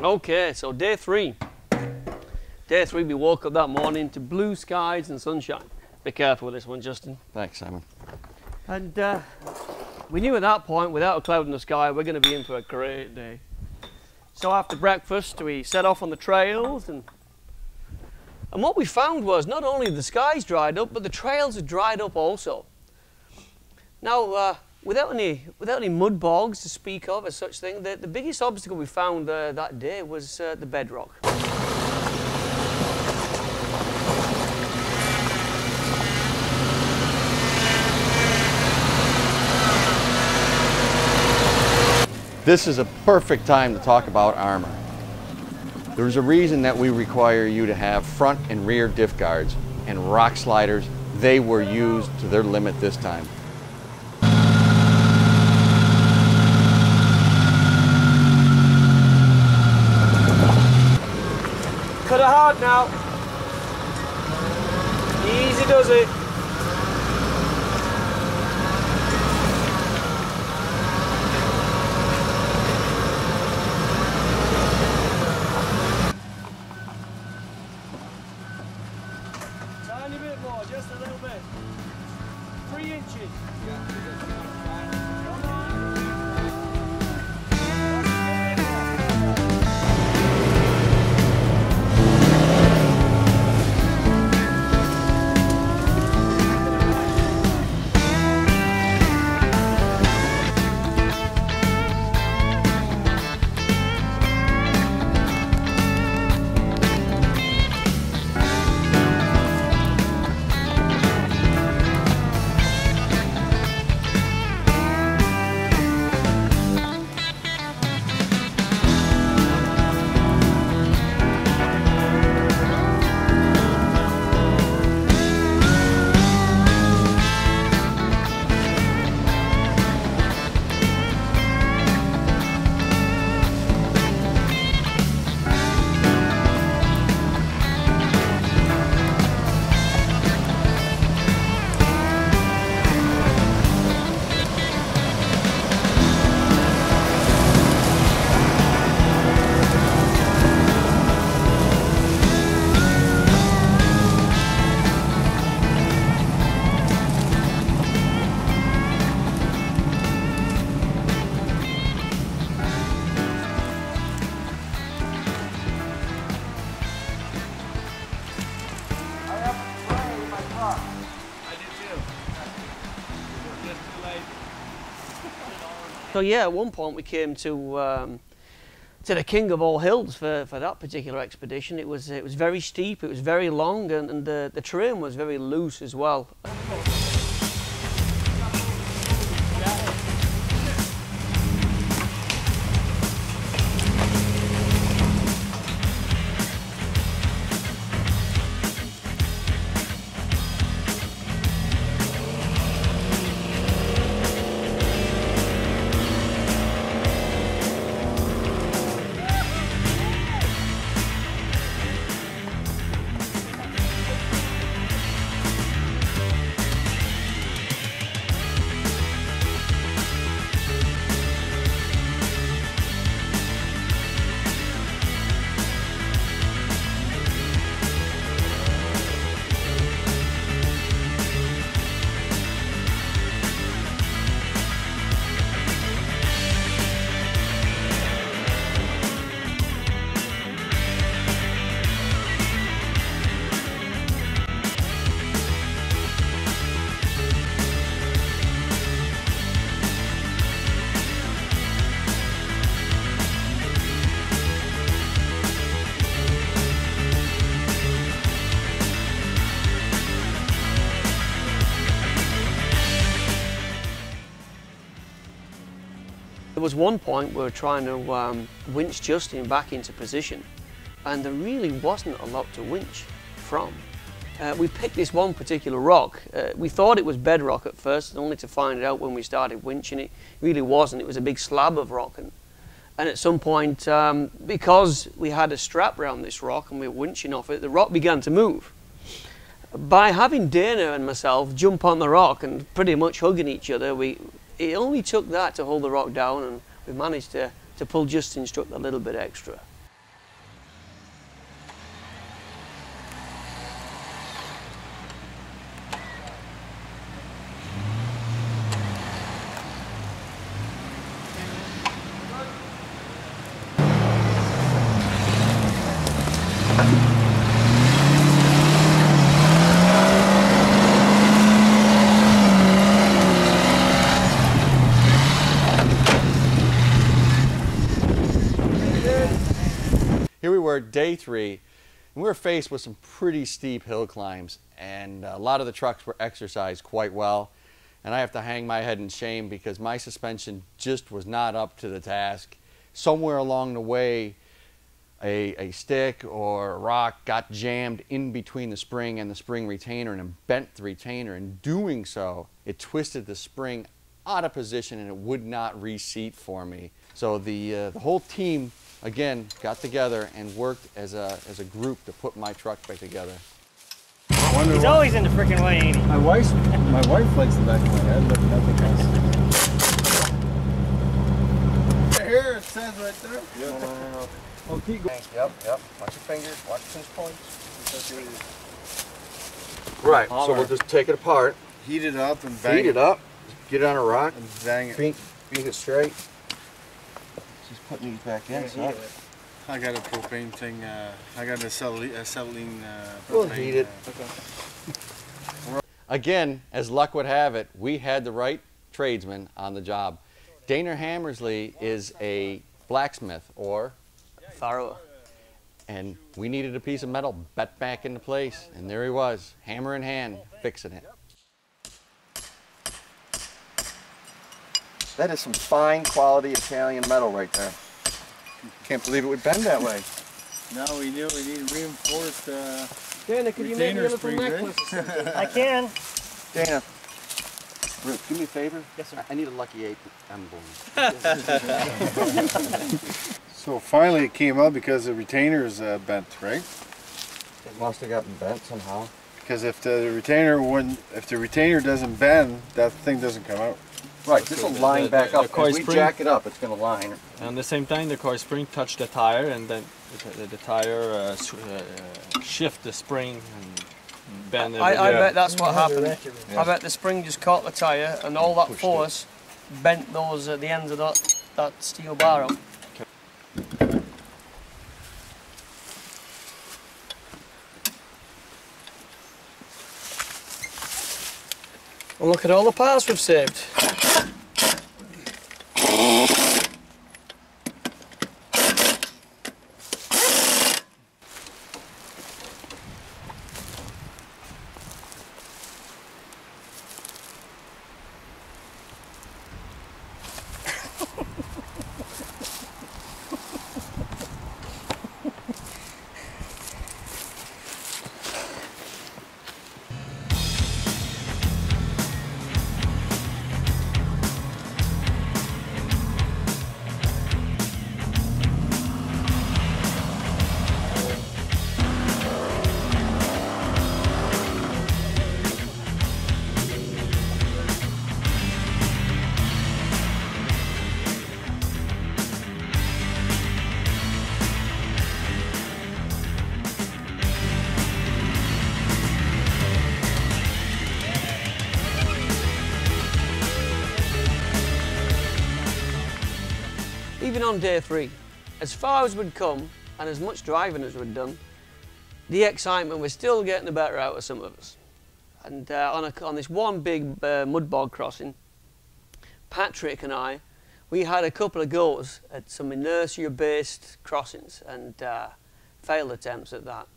Okay, so day three. Day three, we woke up that morning to blue skies and sunshine. Be careful with this one, Justin. Thanks, Simon. And we knew at that point, without a cloud in the sky, we're going to be in for a great day. So after breakfast, we set off on the trails, and what we found was not only the skies dried up, but the trails had dried up also. Now, without any mud bogs to speak of as such thing, the biggest obstacle we found that day was the bedrock. This is a perfect time to talk about armor. There's a reason that we require you to have front and rear diff guards and rock sliders. They were used to their limit this time. Cut it hard now. Easy does it. Tiny bit more, just a little bit. 3 inches. Come on. So yeah, at one point we came to the king of all hills for that particular expedition. It was very steep, it was very long, and the terrain was very loose as well. There was one point we were trying to winch Justin back into position, and there really wasn't a lot to winch from. We picked this one particular rock. We thought it was bedrock at first, only to find it out when we started winching it. It really wasn't. It was a big slab of rock, and at some point, because we had a strap around this rock and we were winching off it, the rock began to move. By having Dana and myself jump on the rock and pretty much hugging each other, it only took that to hold the rock down, and we managed to pull Justin's truck a little bit extra. Here we were, day 3, and we were faced with some pretty steep hill climbs, and a lot of the trucks were exercised quite well, and I have to hang my head in shame because my suspension just was not up to the task. Somewhere along the way, a stick or a rock got jammed in between the spring and the spring retainer and bent the retainer. In doing so, it twisted the spring out of position and it would not reseat for me. So the whole team again got together and worked as a group to put my truck back together. He's always in the freaking way, ain't he? My wife likes the back of my head, but nothing else. Here it says right there. Yep. No. Oh, keep going. Yep. Watch your fingers. Watch your pinch points. Right. So we'll just take it apart. Heat it up and bang Heat it up. Get it on a rock. and bang it. Beat it straight. Just putting these back in. So I got a propane thing. I got a acetylene propane. we'll heat it. Okay. Again, as luck would have it, we had the right tradesman on the job. Dana Hammersley is a blacksmith, or Farrower. and we needed a piece of metal bet back into place, and there he was, hammer in hand, fixing it. That is some fine quality Italian metal right there. Can't believe it would bend that way. Now we knew we need reinforced. Dana, could you make me a little Retainer necklace or something? I can. Dana, Ruth, do me a favor. Yes, sir. I need a lucky 8 emblem. So finally it came out because the retainer's bent, right? It must have gotten bent somehow. Because if the retainer doesn't bend, that thing doesn't come out. Right, this will line back up. coil As we spring- jack it up, it's going to line. And at the same time, the coil spring touched the tire, and then the tire shift the spring and bend it. I bet that's what happened. I bet the spring just caught the tyre and all that force bent those at the ends of that steel bar up. And look at all the parts we've saved. Even on day 3, as far as we'd come and as much driving as we'd done, the excitement was still getting the better out of some of us. And on this one big mud bog crossing, Patrick and I, we had a couple of goes at some inertia-based crossings and failed attempts at that.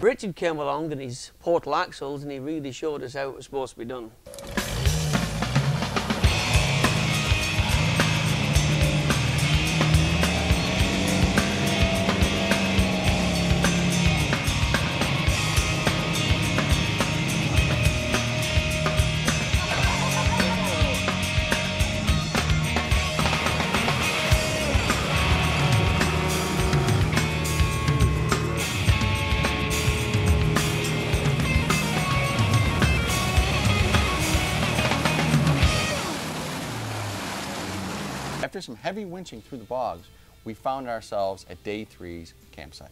Richard came along and his portal axles and he really showed us how it was supposed to be done. after some heavy winching through the bogs, we found ourselves at day 3's campsite.